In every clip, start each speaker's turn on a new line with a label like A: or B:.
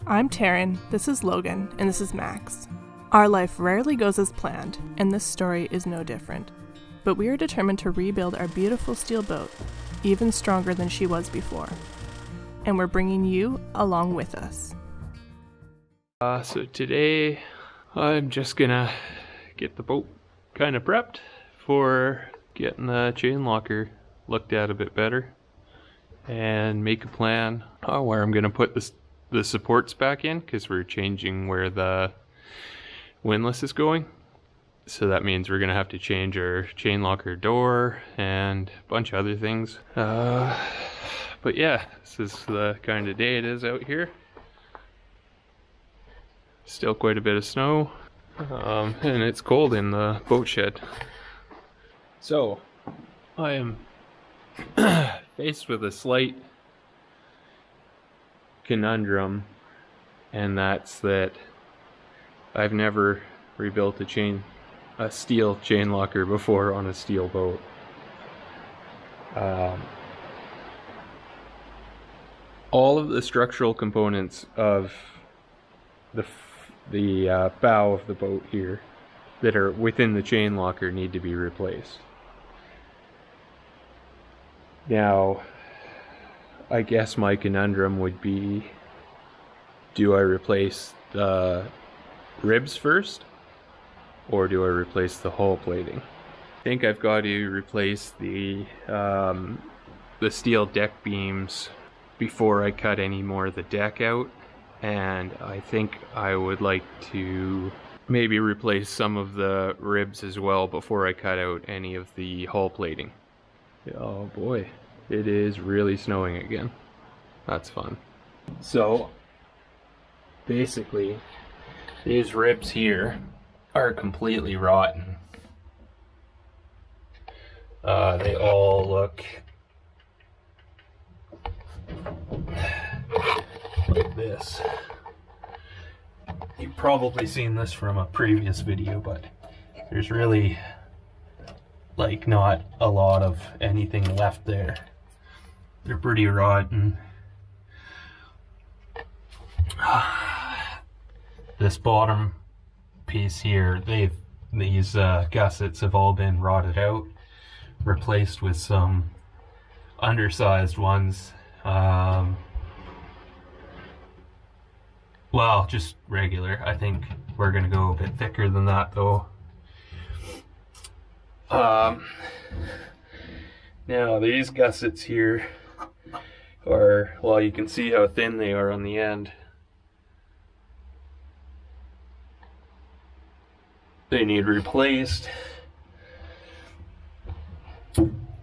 A: I'm Taryn, this is Logan, and this is Max. Our life rarely goes as planned, and this story is no different. But we are determined to rebuild our beautiful steel boat, even stronger than she was before. And we're bringing you along with us.
B: So today I'm just gonna get the boat kind of prepped for getting the chain locker looked at a bit better and make a plan where I'm gonna put the supports back in, because we're changing where the windlass is going. So that means we're gonna have to change our chain locker door and a bunch of other things. But yeah, this is the kind of day it is out here. Still quite a bit of snow, and it's cold in the boat shed. So I am faced with a slight conundrum, and that's that I've never rebuilt a steel chain locker before on a steel boat. All of the structural components of the bow of the boat here that are within the chain locker need to be replaced. Now, I guess my conundrum would be, do I replace the ribs first, or do I replace the hull plating? I think I've got to replace the steel deck beams before I cut any more of the deck out, and I think I would like to maybe replace some of the ribs as well before I cut out any of the hull plating. Oh boy, it is really snowing again. That's fun. So basically, these ribs here are completely rotten. They all look like this. You've probably seen this from a previous video, but there's really like not a lot of anything left there. They're pretty rotten. This bottom piece here, these gussets have all been rotted out, replaced with some undersized ones. Well, just regular. I think we're gonna go a bit thicker than that though. Now these gussets here are, well, you can see how thin they are on the end. They need replaced.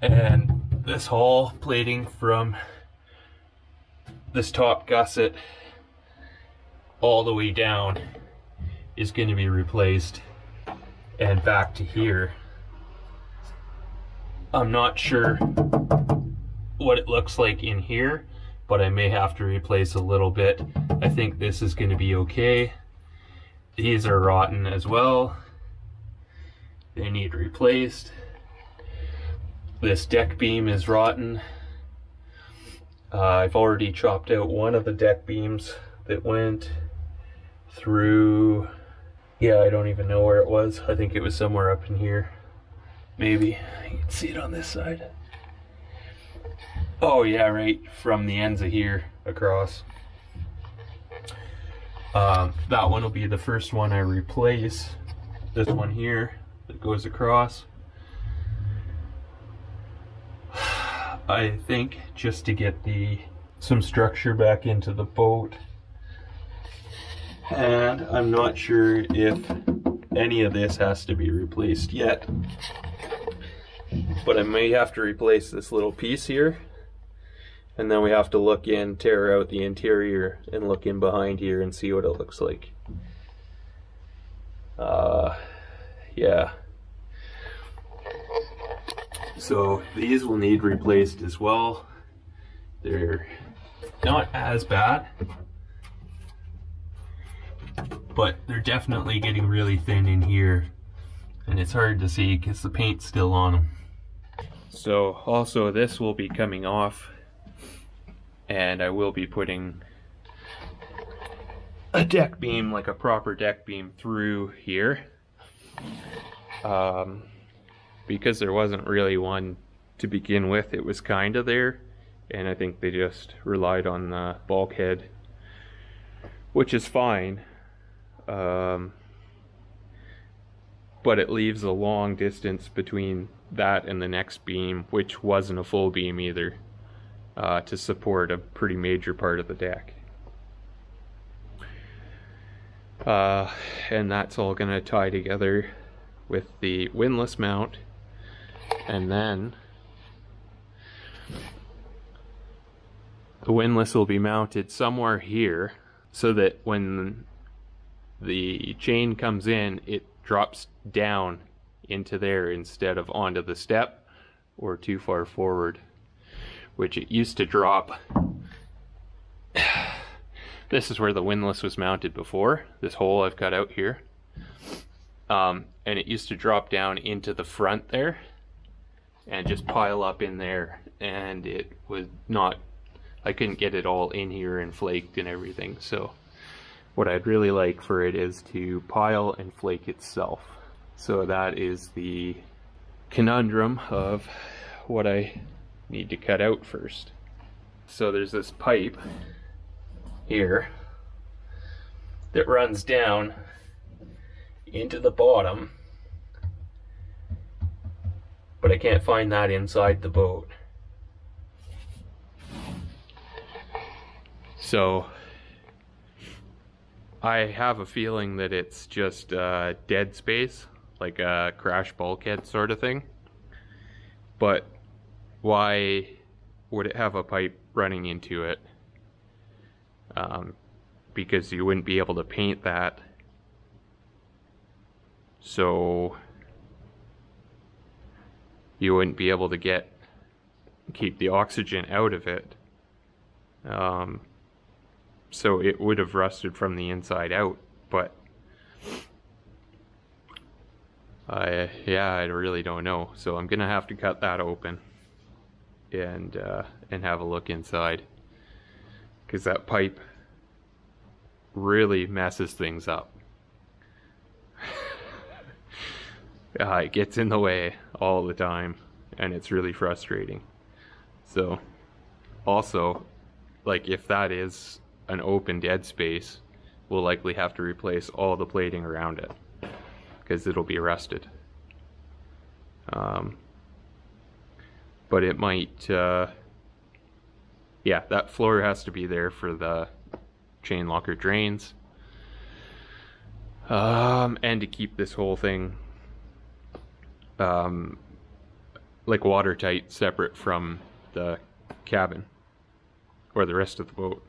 B: And this hull plating from this top gusset all the way down is going to be replaced, and back to here. I'm not sure what it looks like in here, but I may have to replace a little bit. I think this is going to be okay. These are rotten as well. They need replaced. This deck beam is rotten. I've already chopped out one of the deck beams that went through, yeah, I don't even know where it was. I think it was somewhere up in here. Maybe. You can see it on this side. Oh yeah, right from the ends of here across. That one will be the first one I replace. This one here that goes across. I think just to get some structure back into the boat. And I'm not sure if any of this has to be replaced yet. But I may have to replace this little piece here. And then we have to look in, tear out the interior, and look in behind here and see what it looks like. Yeah. So these will need replaced as well. They're not as bad, but they're definitely getting really thin in here, and it's hard to see because the paint's still on them. So also this will be coming off, and I will be putting a deck beam, like a proper deck beam through here, because there wasn't really one to begin with. It was kind of there, and I think they just relied on the bulkhead, which is fine, but it leaves a long distance between that and the next beam, which wasn't a full beam either, to support a pretty major part of the deck. And that's all going to tie together with the windlass mount, and then the windlass will be mounted somewhere here so that when the chain comes in, it drops down into there instead of onto the step or too far forward, which it used to drop. This is where the windlass was mounted before, this hole I've cut out here. And it used to drop down into the front there and just pile up in there, and it was not, I couldn't get it all in here and flaked and everything. So what I'd really like for it is to pile and flake itself. So that is the conundrum of what I need to cut out first. So there's this pipe here that runs down into the bottom, but I can't find that inside the boat. So I have a feeling that it's just dead space, like a crash bulkhead sort of thing. But why would it have a pipe running into it? Because you wouldn't be able to paint that. So you wouldn't be able to keep the oxygen out of it. So it would have rusted from the inside out, but yeah, I really don't know. So I'm gonna have to cut that open and have a look inside, because that pipe really messes things up. It gets in the way all the time, and it's really frustrating. So also, like, if that is an open dead space, we'll likely have to replace all the plating around it because it'll be rusted. But it might, yeah, that floor has to be there for the chain locker drains, and to keep this whole thing like watertight, separate from the cabin or the rest of the boat.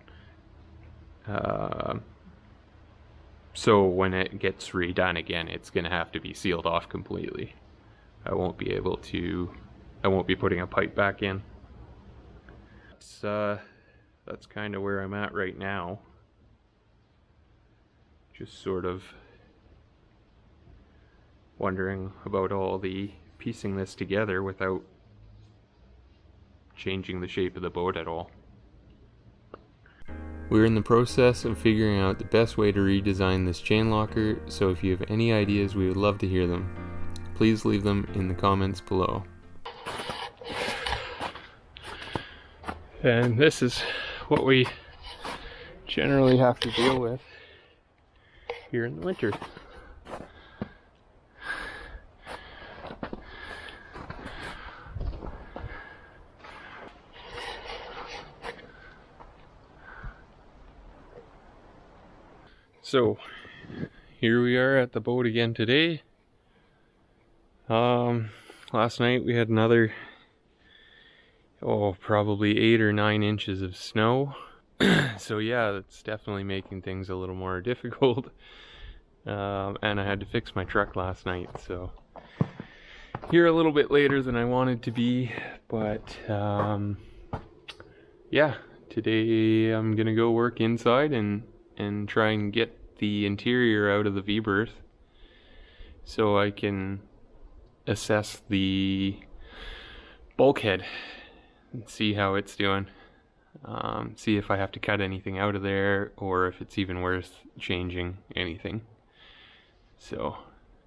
B: So when it gets redone again, it's gonna have to be sealed off completely. I won't be putting a pipe back in. That's kind of where I'm at right now. Just sort of wondering about all the piecing this together without changing the shape of the boat at all. We're in the process of figuring out the best way to redesign this chain locker, so if you have any ideas, we would love to hear them. Please leave them in the comments below. And this is what we generally have to deal with here in the winter. So here we are at the boat again today. Last night we had another, probably 8 or 9 inches of snow. So yeah, that's definitely making things a little more difficult. And I had to fix my truck last night, so here a little bit later than I wanted to be, but yeah, today I'm gonna go work inside and try and get the interior out of the V-berth so I can assess the bulkhead and see how it's doing. see if I have to cut anything out of there or if it's even worth changing anything. So,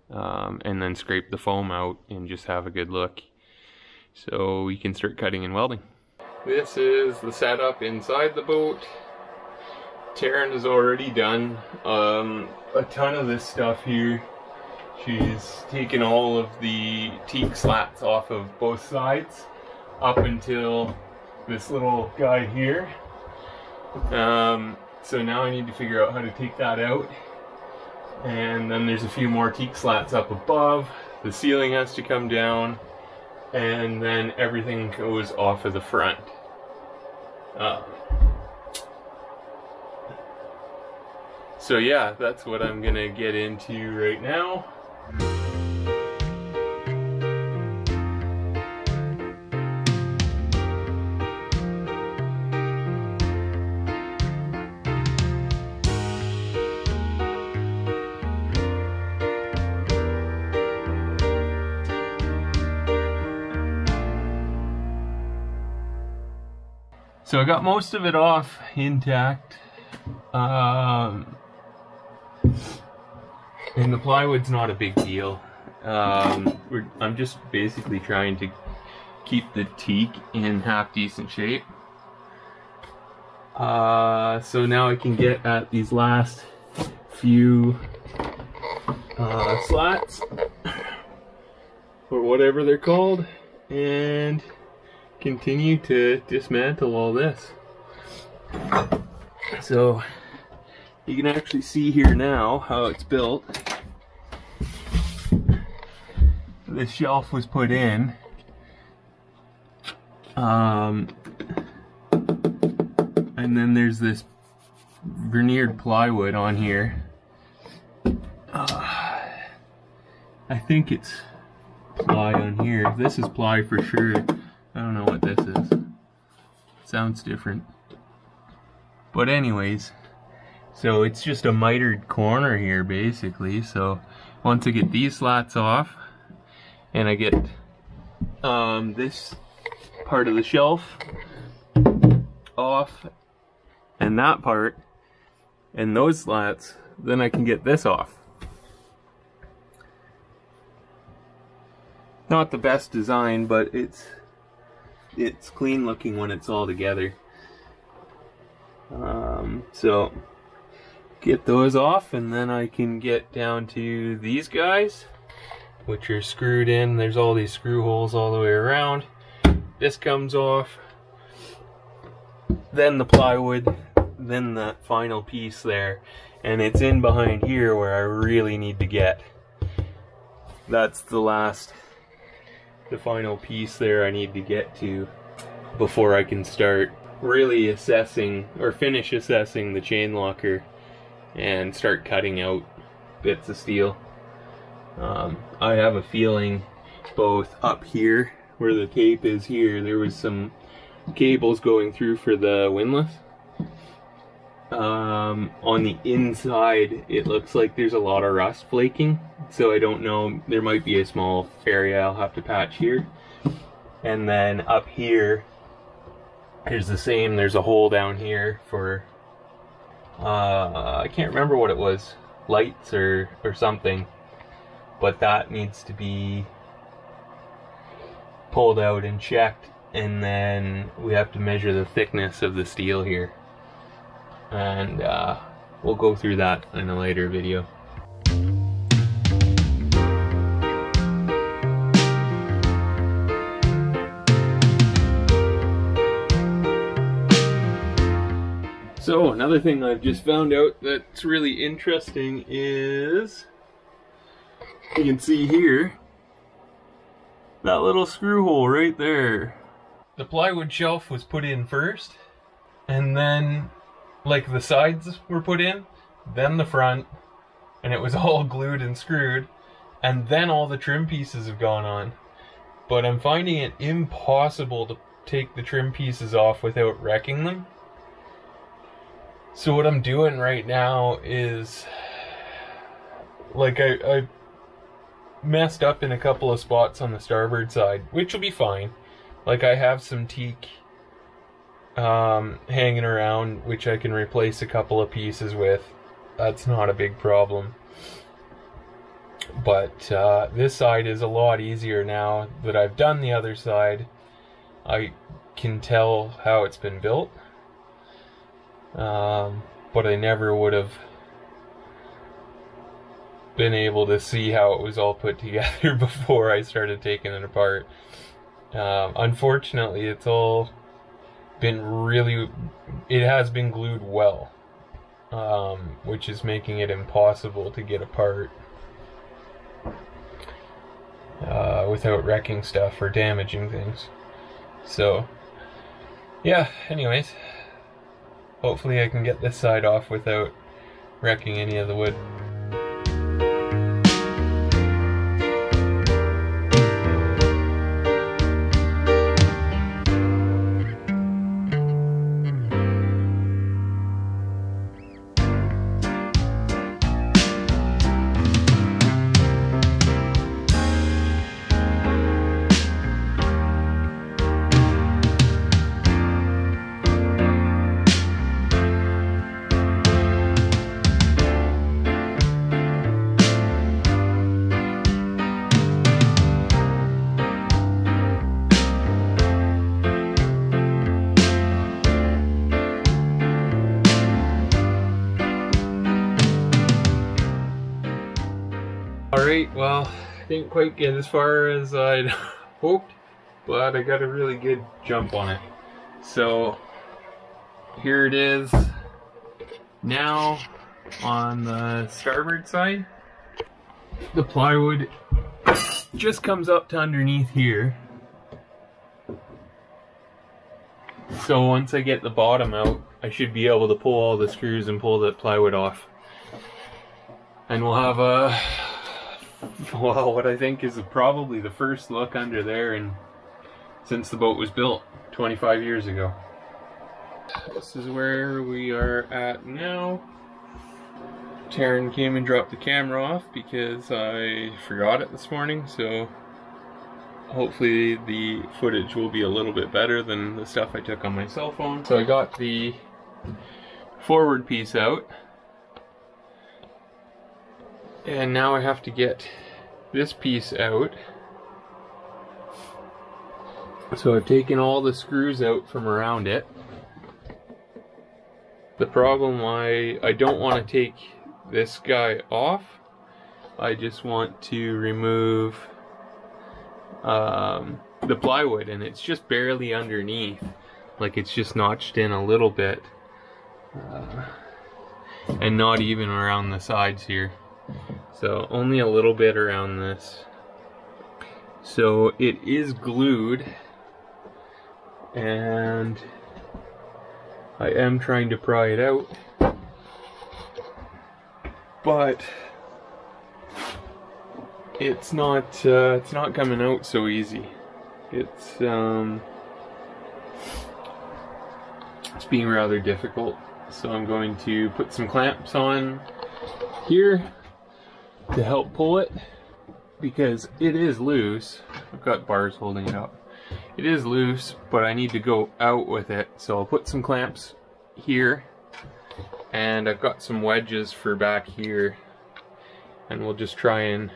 B: and then scrape the foam out and just have a good look so we can start cutting and welding. This is the setup inside the boat. Taryn is already done a ton of this stuff here. She's taken all of the teak slats off of both sides up until this little guy here. So now I need to figure out how to take that out. And then there's a few more teak slats up above. The ceiling has to come down, and then everything goes off of the front. So yeah, that's what I'm gonna get into right now. So I got most of it off intact, and the plywood's not a big deal. I'm just basically trying to keep the teak in half decent shape. So now I can get at these last few slats, or whatever they're called, and continue to dismantle all this. So you can actually see here now how it's built. This shelf was put in, and then there's this veneered plywood on here. I think it's ply on here. This is ply for sure. I don't know what this is. Sounds different. But anyways, so it's just a mitered corner here basically. So once I get these slats off and I get this part of the shelf off and that part and those slats, then I can get this off. Not the best design, but it's clean looking when it's all together. So get those off, and then I can get down to these guys, which are screwed in. There's all these screw holes all the way around. This comes off, then the plywood, then the final piece there, and it's in behind here where I really need to get. That's the final piece there I need to get to before I can start really assessing or finish assessing the chain locker and start cutting out bits of steel. I have a feeling both up here where the tape is here, there was some cables going through for the windlass. On the inside it looks like there's a lot of rust flaking, so I don't know, there might be a small area I'll have to patch here. And then up here there's the same, there's a hole down here for I can't remember what it was, lights or something, but that needs to be pulled out and checked, and then we have to measure the thickness of the steel here. And we'll go through that in a later video. So another thing I've just found out that's really interesting is, you can see here, that little screw hole right there. The plywood shelf was put in first, and then like the sides were put in, then the front, and it was all glued and screwed, and then all the trim pieces have gone on. But I'm finding it impossible to take the trim pieces off without wrecking them. So what I'm doing right now is, like, I messed up in a couple of spots on the starboard side, which will be fine. Like, I have some teak hanging around, which I can replace a couple of pieces with. That's not a big problem. But this side is a lot easier now that I've done the other side. I can tell how it's been built. But I never would have been able to see how it was all put together before I started taking it apart. Unfortunately, it's all been it has been glued well, which is making it impossible to get apart without wrecking stuff or damaging things. So yeah, anyways, hopefully I can get this side off without wrecking any of the wood. Alright, well, didn't quite get as far as I'd hoped, but I got a really good jump on it. So, here it is now on the starboard side. The plywood just comes up to underneath here. So once I get the bottom out, I should be able to pull all the screws and pull the plywood off. And we'll have a, well, what I think is probably the first look under there since the boat was built 25 years ago. This is where we are at now. Taryn came and dropped the camera off because I forgot it this morning, so hopefully the footage will be a little bit better than the stuff I took on my cell phone. So I got the forward piece out, and now I have to get this piece out. So I've taken all the screws out from around it. The problem why I don't want to take this guy off, I just want to remove the plywood, and it's just barely underneath, like it's just notched in a little bit, and not even around the sides here, so only a little bit around this. So it is glued, and I am trying to pry it out, but it's not coming out so easy. It's being rather difficult. So I'm going to put some clamps on here to help pull it, because it is loose. I've got bars holding it up. It is loose, but I need to go out with it. So I'll put some clamps here, and I've got some wedges for back here, and we'll just try and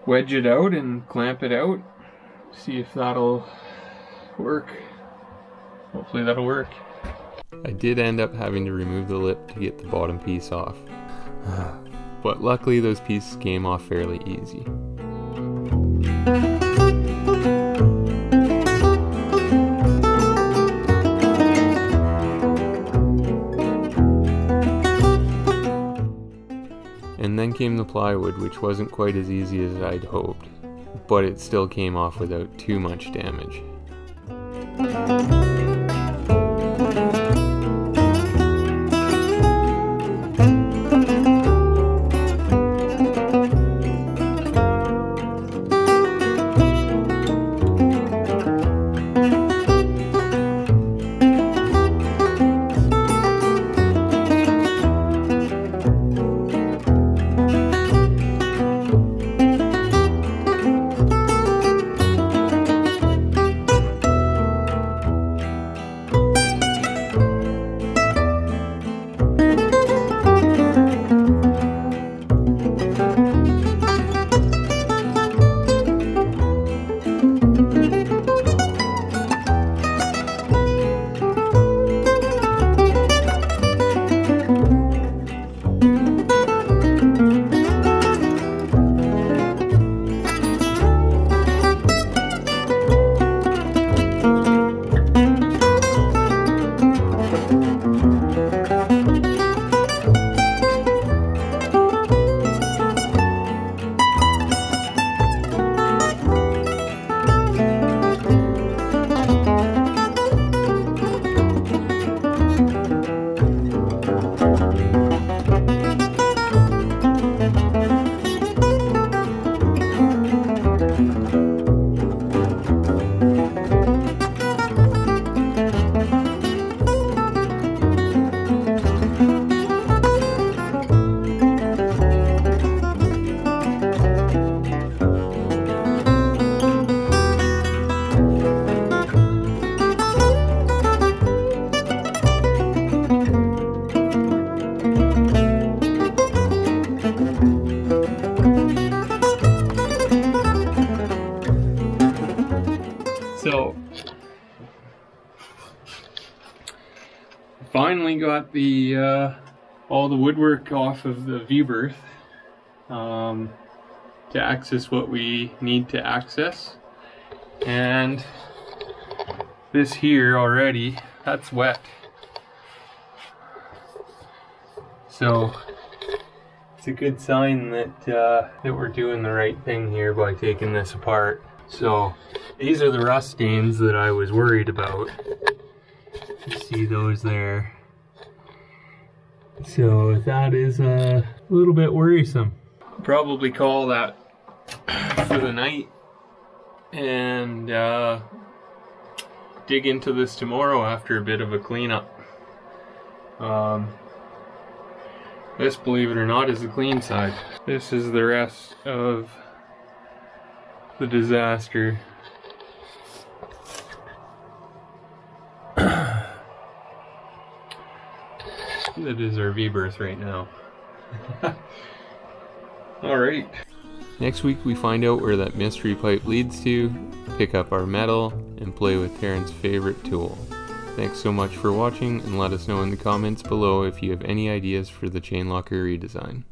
B: wedge it out and clamp it out. See if that'll work. Hopefully that'll work. I did end up having to remove the lip to get the bottom piece off. But luckily those pieces came off fairly easy. And then came the plywood, which wasn't quite as easy as I'd hoped, but it still came off without too much damage. finally got the all the woodwork off of the V-berth to access what we need to access. And this here already, that's wet. So it's a good sign that that we're doing the right thing here by taking this apart. So these are the rust stains that I was worried about. You see those there. So that is a little bit worrisome. Probably call that for the night and dig into this tomorrow after a bit of a cleanup. This, believe it or not, is the clean side. This is the rest of the disaster. That is our V-berth right now. Alright. Next week we find out where that mystery pipe leads to, pick up our metal, and play with Taryn's favorite tool. Thanks so much for watching, and let us know in the comments below if you have any ideas for the chain locker redesign.